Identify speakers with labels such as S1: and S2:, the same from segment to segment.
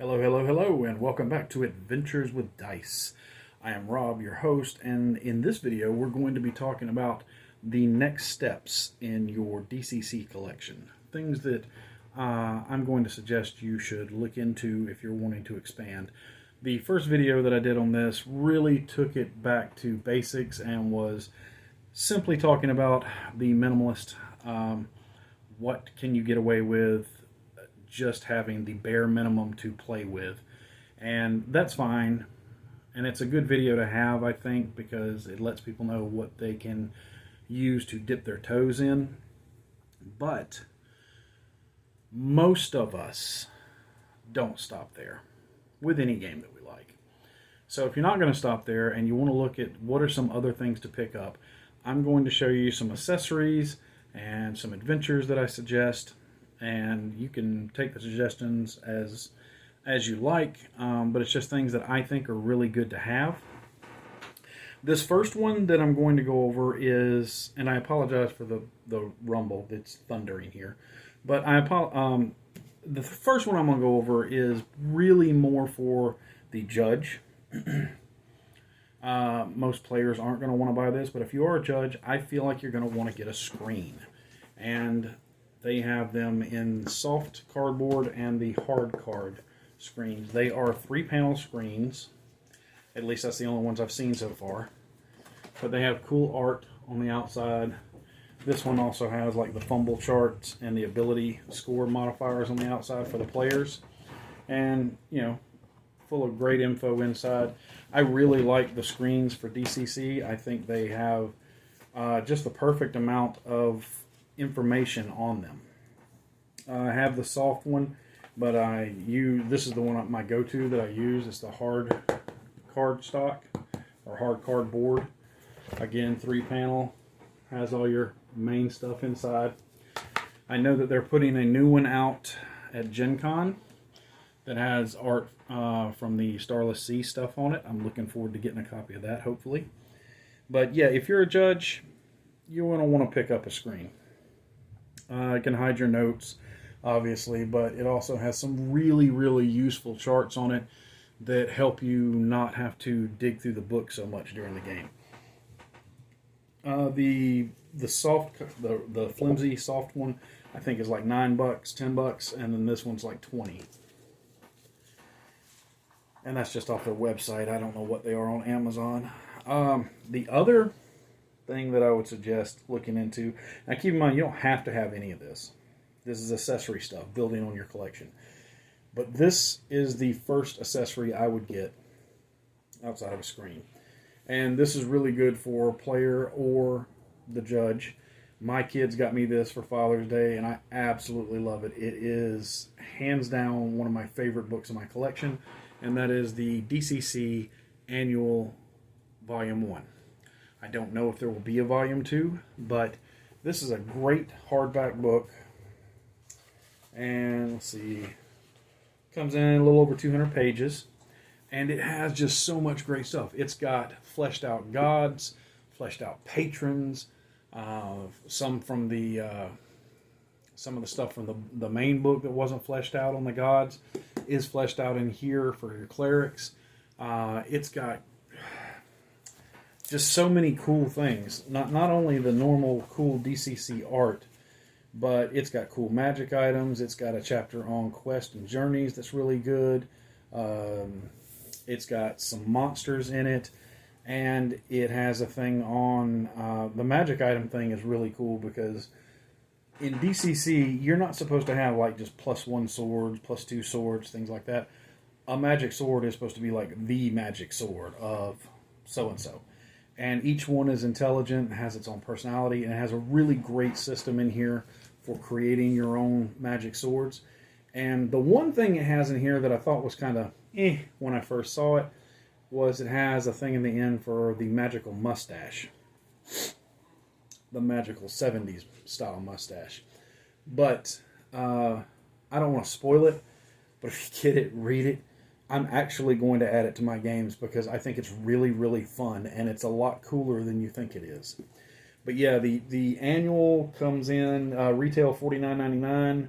S1: Hello, hello, hello, and welcome back to Adventures with Dice. I am Rob, your host, and in this video we're going to be talking about the next steps in your DCC collection. Things that I'm going to suggest you should look into if you're wanting to expand. The first video that I did on this really took it back to basics and was simply talking about the minimalist. What can you get away with just having the bare minimum to play with, and that's fine, and it's a good video to have, I think, because it lets people know what they can use to dip their toes in. But most of us don't stop there with any game that we like. So if you're not going to stop there and you want to look at what are some other things to pick up, I'm going to show you some accessories and some adventures that I suggest, and you can take the suggestions as you like, but it's just things that I think are really good to have. This first one that I'm going to go over is, and I apologize for the rumble that's thundering here, but the first one I'm going to go over is really more for the judge. Most players aren't going to want to buy this, but if you are a judge, I feel like you're going to want to get a screen. And they have them in soft cardboard and the hard card screens. They are 3-panel screens. At least that's the only ones I've seen so far. But they have cool art on the outside. This one also has like the fumble charts and the ability score modifiers on the outside for the players. And, you know, full of great info inside. I really like the screens for DCC. I think they have just the perfect amount of information on them. I have the soft one, but this is the one, my go-to that I use. It's the hard cardstock or hard cardboard. Again, 3-panel, has all your main stuff inside. I know that they're putting a new one out at Gen Con that has art from the Starless Sea stuff on it. I'm looking forward to getting a copy of that, hopefully. But yeah, if you're a judge, you're going to want to pick up a screen. It can hide your notes, obviously, but it also has some really, really useful charts on it that help you not have to dig through the book so much during the game. The flimsy soft one, I think is like $9, $10, and then this one's like $20. And that's just off their website. I don't know what they are on Amazon. The other thing that I would suggest looking into, now keep in mind, you don't have to have any of this. This is accessory stuff, building on your collection. But this is the first accessory I would get outside of a screen. And this is really good for player or the judge. My kids got me this for Father's Day, and I absolutely love it. It is hands down one of my favorite books in my collection, and that is the DCC Annual Volume 1. I don't know if there will be a Volume 2, but this is a great hardback book. And let's see, comes in a little over 200 pages, and it has just so much great stuff. It's got fleshed out gods, fleshed out patrons, some of the stuff from the main book that wasn't fleshed out on the gods is fleshed out in here for your clerics. It's got just so many cool things. Not only the normal cool DCC art, but it's got cool magic items. It's got a chapter on quests and journeys that's really good. It's got some monsters in it, and it has a thing on the magic item thing is really cool because in DCC you're not supposed to have like just +1 swords, +2 swords, things like that. A magic sword is supposed to be like the magic sword of so and so. And each one is intelligent, has its own personality, and it has a really great system in here for creating your own magic swords. And the one thing it has in here that I thought was kind of when I first saw it was it has a thing in the end for the magical mustache. The magical 70s style mustache. But I don't want to spoil it, but if you get it, read it. I'm actually going to add it to my games because I think it's really, really fun, and it's a lot cooler than you think it is. But yeah, the annual comes in retail $49.99.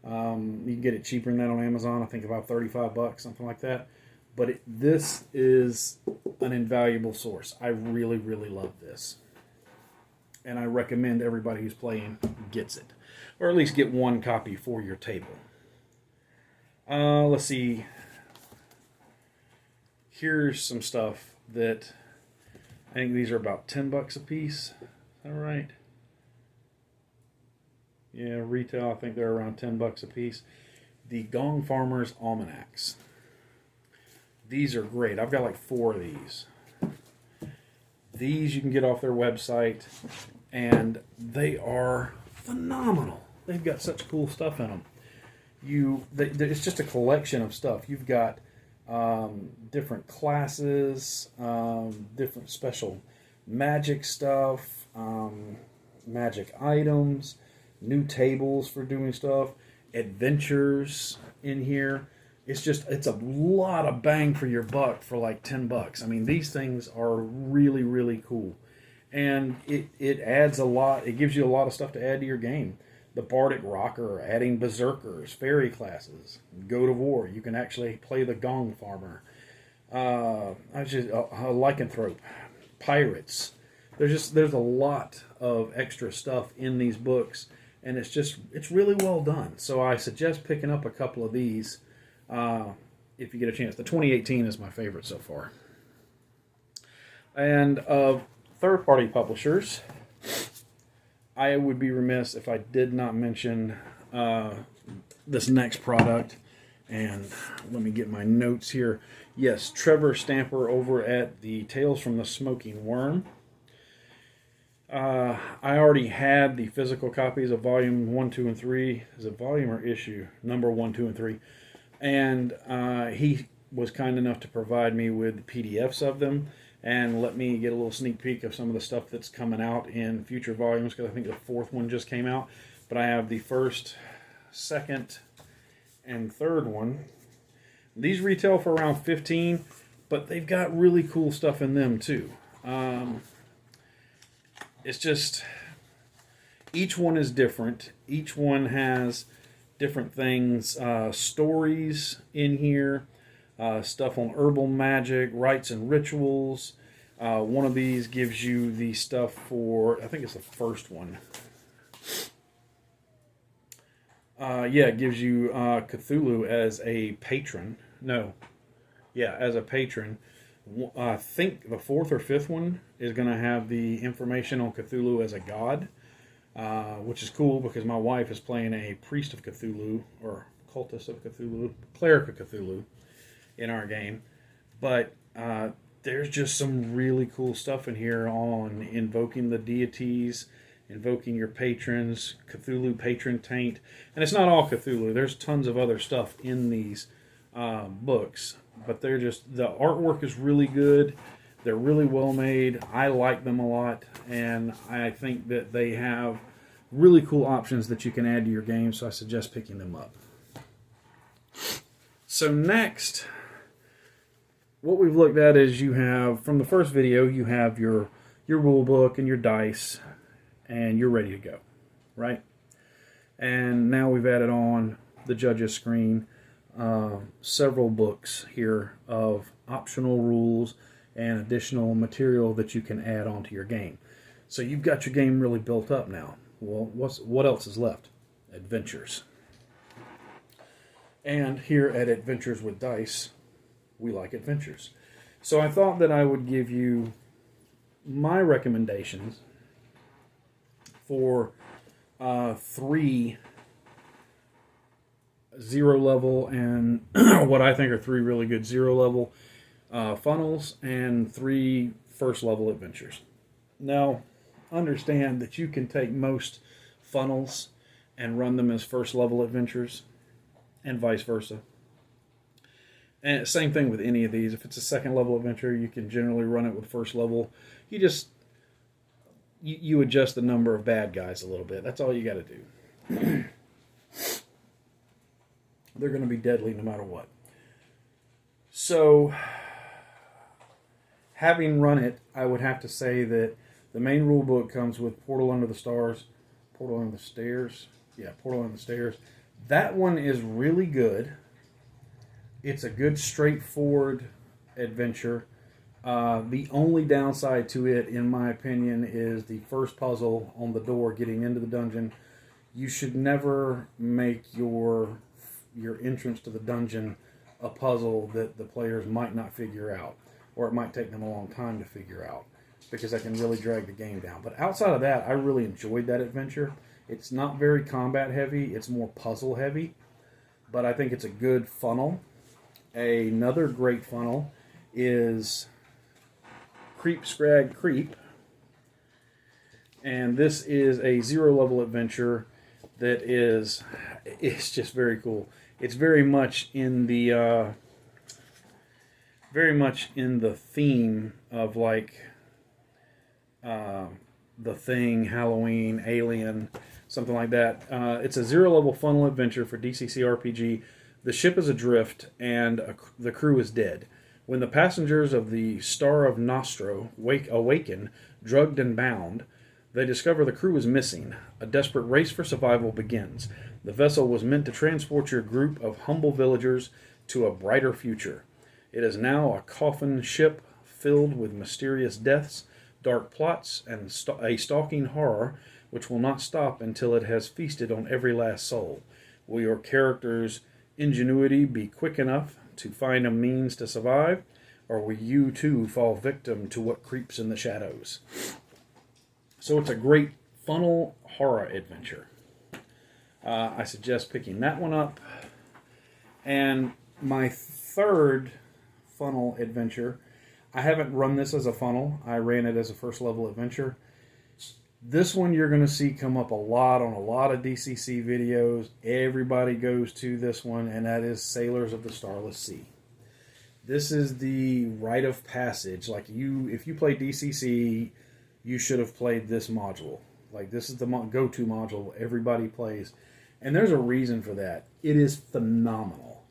S1: You can get it cheaper than that on Amazon. I think about $35, something like that. But this is an invaluable source. I really, really love this. And I recommend everybody who's playing gets it. Or at least get one copy for your table. Let's see. Here's some stuff that I think these are about $10 a piece. Is that right? Yeah, retail, I think they're around $10 a piece. The Gong Farmer's Almanacs. These are great. I've got like 4 of these. These you can get off their website, and they are phenomenal. They've got such cool stuff in them. It's just a collection of stuff. You've got different classes, different special magic stuff, magic items, new tables for doing stuff, adventures in here. It's a lot of bang for your buck for like $10. I mean, these things are really, really cool. And it adds a lot. It gives you a lot of stuff to add to your game. The Bardic Rocker, adding Berserkers, Fairy classes, Go to War. You can actually play the Gong Farmer. A Lycanthrope, Pirates. There's a lot of extra stuff in these books, and it's really well done. So I suggest picking up a couple of these if you get a chance. The 2018 is my favorite so far. And of third-party publishers, I would be remiss if I did not mention this next product. And let me get my notes here. Yes, Trevor Stamper over at the Tales from the Smoking Worm. I already had the physical copies of volume 1, 2, and 3. Is it volume or issue? Number 1, 2, and 3. And he was kind enough to provide me with PDFs of them and let me get a little sneak peek of some of the stuff that's coming out in future volumes, because I think the 4th one just came out. But I have the 1st, 2nd, and 3rd one. These retail for around $15, but they've got really cool stuff in them too. It's just, each one is different. Each one has different things, stories in here, stuff on herbal magic, rites and rituals. One of these gives you the stuff for, I think it's the 1st one. It gives you Cthulhu as a patron. As a patron. I think the 4th or 5th one is going to have the information on Cthulhu as a god, which is cool because my wife is playing a priest of Cthulhu, or cultist of Cthulhu, cleric of Cthulhu in our game. But there's just some really cool stuff in here on invoking the deities, invoking your patrons, Cthulhu patron taint. And it's not all Cthulhu. There's tons of other stuff in these books. But the artwork is really good. They're really well made. I like them a lot. And I think that they have really cool options that you can add to your game. So I suggest picking them up. So next, what we've looked at is you have, from the first video, you have your rule book and your dice, and you're ready to go, right? And now we've added on the judge's screen, several books here of optional rules and additional material that you can add onto your game. So you've got your game really built up now. Well, what else is left? Adventures. And here at Adventures with Dice, we like adventures. So I thought that I would give you my recommendations for 3 0 level and what I think are 3 really good 0 level funnels and 3 1st level adventures. Now, understand that you can take most funnels and run them as 1st level adventures, and vice versa. And same thing with any of these. If it's a 2nd level adventure, you can generally run it with 1st level. You adjust the number of bad guys a little bit. That's all you got to do. They're going to be deadly no matter what. So, having run it, I would have to say that the main rule book comes with Portal Under the Stairs. That one is really good. It's a good, straightforward adventure. The only downside to it, in my opinion, is the first puzzle on the door getting into the dungeon. You should never make your entrance to the dungeon a puzzle that the players might not figure out, or it might take them a long time to figure out, because that can really drag the game down. But outside of that, I really enjoyed that adventure. It's not very combat heavy, it's more puzzle heavy, but I think it's a good funnel. Another great funnel is Creep Scrag Creep, and this is a 0 level adventure that it's just very cool. It's very much in the theme of like The Thing, Halloween, Alien, something like that. It's a 0 level funnel adventure for DCC RPG. The ship is adrift and the crew is dead. When the passengers of the Star of Nostro awaken, drugged and bound, they discover the crew is missing. A desperate race for survival begins. The vessel was meant to transport your group of humble villagers to a brighter future. It is now a coffin ship filled with mysterious deaths, dark plots, and a stalking horror which will not stop until it has feasted on every last soul. Will your character's ingenuity be quick enough to find a means to survive, or will you too fall victim to what creeps in the shadows? So it's a great funnel horror adventure. I suggest picking that one up. And my third funnel adventure, I haven't run this as a funnel. I ran it as a first level adventure. This one you're going to see come up a lot on a lot of DCC videos. Everybody goes to this one, and that is Sailors of the Starless Sea. This is the rite of passage. Like if you play DCC, you should have played this module. Like, this is the go-to module everybody plays. And there's a reason for that. It is phenomenal.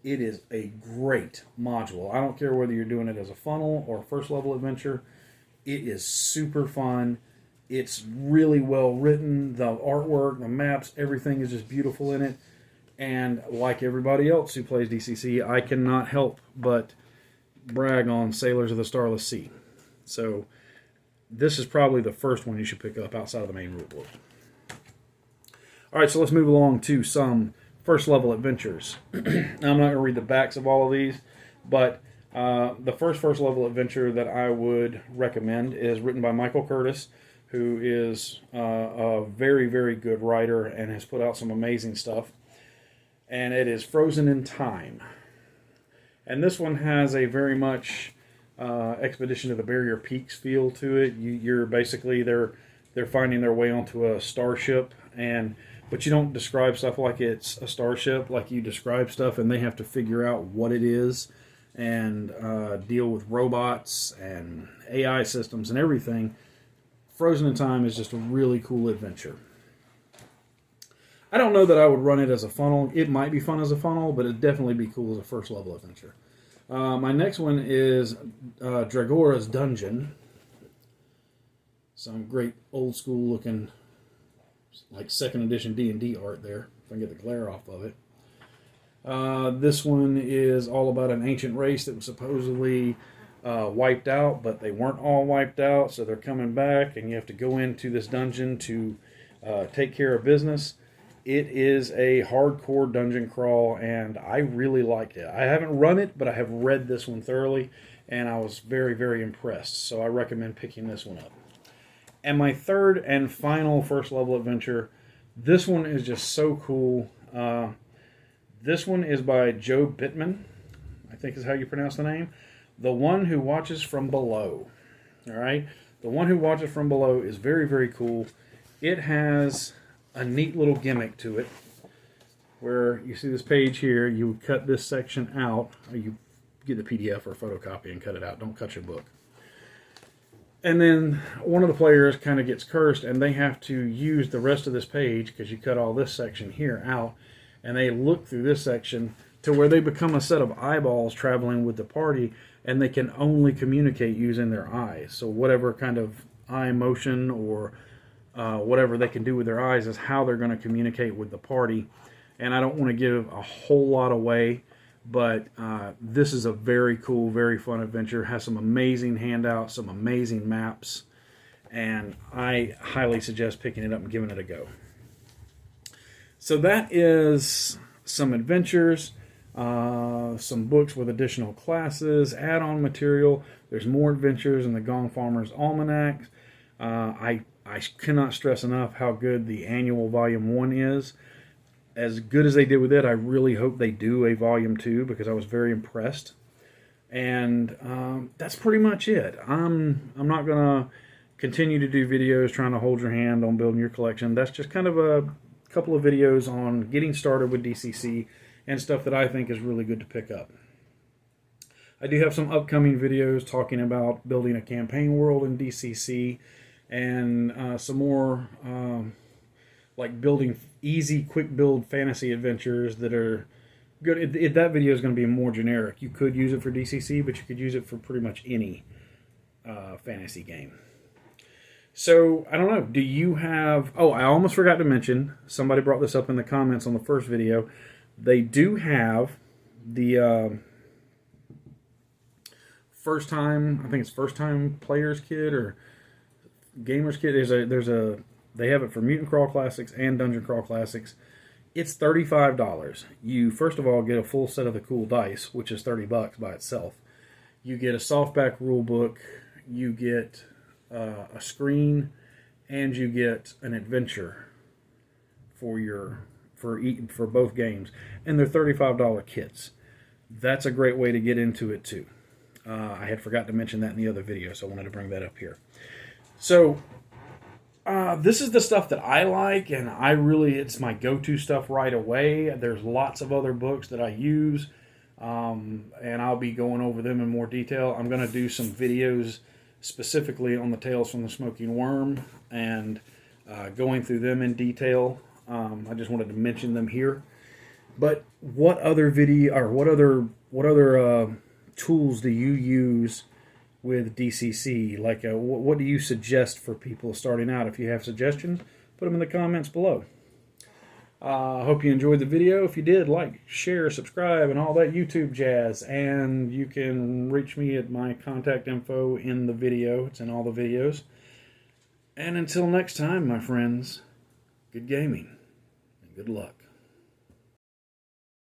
S1: It is a great module. I don't care whether you're doing it as a funnel or a first level adventure. It is super fun. It's really well written. The artwork, the maps, everything is just beautiful in it. And like everybody else who plays DCC, I cannot help but brag on Sailors of the Starless Sea. So this is probably the first one you should pick up outside of the main rulebook. All right, so let's move along to some first level adventures. Now, I'm not going to read the backs of all of these, but the first level adventure that I would recommend is written by Michael Curtis, who is a very, very good writer and has put out some amazing stuff. And it is Frozen in Time. And this one has a very much Expedition to the Barrier Peaks feel to it. You're basically, they're finding their way onto a starship, but you don't describe stuff like it's a starship. Like, you describe stuff and they have to figure out what it is and deal with robots and AI systems and everything. Frozen in Time is just a really cool adventure. I don't know that I would run it as a funnel. It might be fun as a funnel, but it'd definitely be cool as a first level adventure. My next one is Dragora's Dungeon. Some great old school looking, like 2nd edition D&D art there, if I can get the glare off of it. This one is all about an ancient race that was supposedly wiped out, but they weren't all wiped out, so they're coming back, and you have to go into this dungeon to take care of business. It is a hardcore dungeon crawl, and I really liked it. I haven't run it, but I have read this one thoroughly, and I was very, very impressed. So I recommend picking this one up. And my third and final first level adventure, this one is just so cool. This one is by Joe Bittman, I think is how you pronounce the name. The One Who Watches From Below. All right? The One Who Watches From Below is very, very cool. It has a neat little gimmick to it, where you see this page here, you cut this section out, or you get the PDF or photocopy and cut it out. Don't cut your book. And then one of the players kind of gets cursed, and they have to use the rest of this page, because you cut all this section here out, and they look through this section to where they become a set of eyeballs traveling with the party, and they can only communicate using their eyes. So whatever kind of eye motion or whatever they can do with their eyes is how they're going to communicate with the party. and I don't want to give a whole lot away, but this is a very cool, very fun adventure. Has some amazing handouts, some amazing maps, and I highly suggest picking it up and giving it a go. So that is some adventures, some books with additional classes, add-on material. There's more adventures in the Gone Farmer's Almanacs. I cannot stress enough how good the annual Volume 1 is. As good as they did with it, I really hope they do a Volume 2 because I was very impressed. And that's pretty much it. I'm not going to continue to do videos trying to hold your hand on building your collection. That's just kind of a couple of videos on getting started with DCC and stuff that I think is really good to pick up. I do have some upcoming videos talking about building a campaign world in DCC, and some more like building easy, quick build fantasy adventures that are good. That video is going to be more generic. You could use it for DCC, but you could use it for pretty much any fantasy game. So, I don't know, do you have... Oh, I almost forgot to mention, somebody brought this up in the comments on the first video. They do have the first time, I think it's first time players kit or gamers kit. They have it for Mutant Crawl Classics and Dungeon Crawl Classics. It's $35. You, first of all, get a full set of the cool dice, which is $30 by itself. You get a softback rule book, you get a screen, and you get an adventure for both games, and they're $35 kits. That's a great way to get into it too. I had forgot to mention that in the other video, so I wanted to bring that up here. So this is the stuff that I like, and it's my go-to stuff right away. There's lots of other books that I use, and I'll be going over them in more detail. I'm going to do some videos specifically on the Tales from the Smoking Worm and going through them in detail. I just wanted to mention them here. But what other tools do you use with DCC? Like, what do you suggest for people starting out? If you have suggestions, put them in the comments below. I hope you enjoyed the video. If you did, like, share, subscribe, and all that YouTube jazz. And you can reach me at my contact info in the video. It's in all the videos. And until next time, my friends, good gaming and good luck.